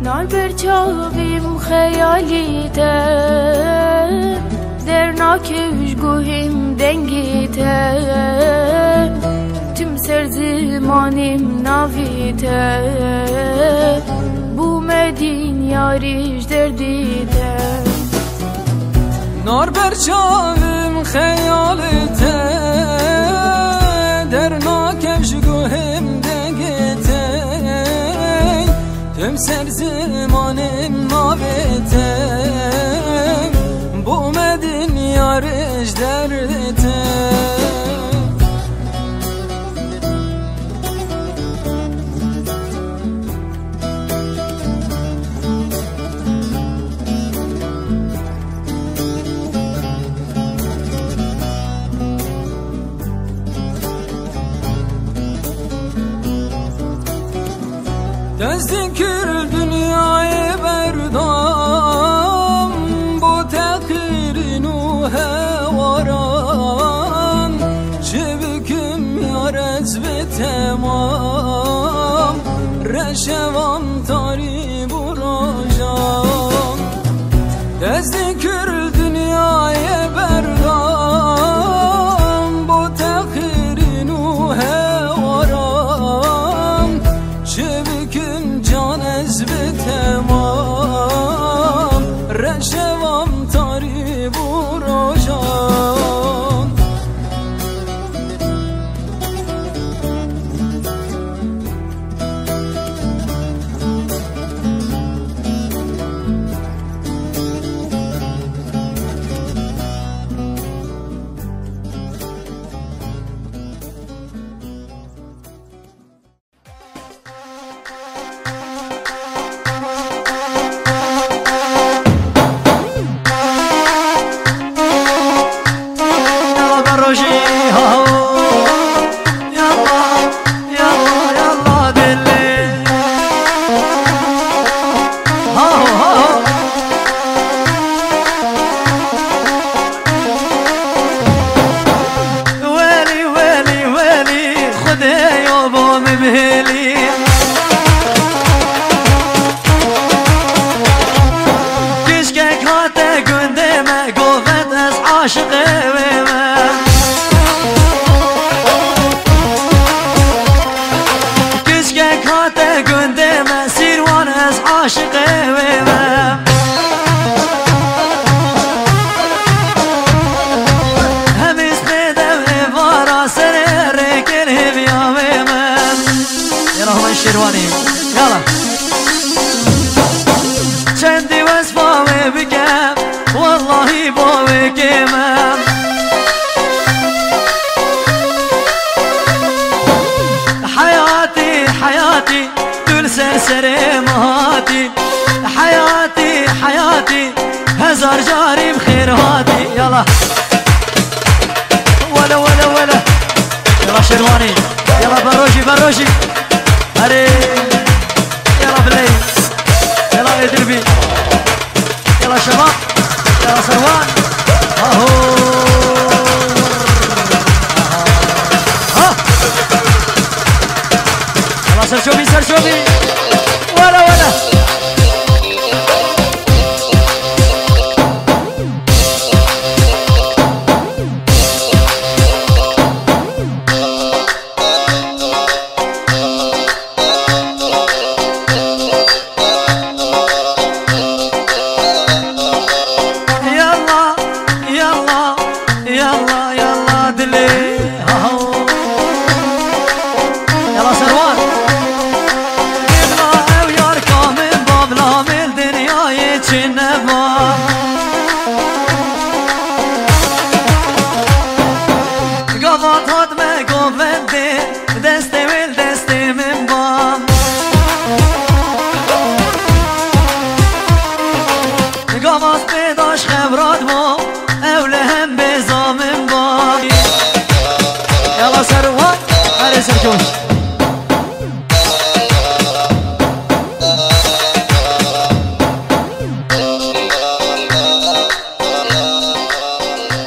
نال برچاویم خیالیته در ناکش گوهیم دنگیته تüm ser zamanim navite bu medin yariş derdite nar berçavim xeyalite der nakevş guhem degite tüm ser zamanim navite bu medin yariş derdite Tezkir dünyayı berdam bu tekirinu hevaran şebüküm yarez ve temam reşevam tari buracam Tezkir dünyayı berdam bu tekirinu hevaran şebüküm can ezbe temam reşevam tari buracan عاشق ومن كشكك هاته قدام اسير وانا عاشق ومن همس بدم ورا سرك الهبيا ومن يا رحمن الشرواني يلا شندي واسفاوي بكام والله بوك امام حياتي حياتي كل سرسر مهاتي حياتي حياتي هزار جاري بخير هاتي يلا ولا ولا ولا يلا شرواني يلا بروجي بروجي هري يلا بلي يلا ادربي يلا شباب يا سروان اهو ها يلا سرشوبي سرشوبي ولا ولا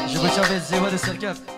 Je veux savoir 0 de circuit.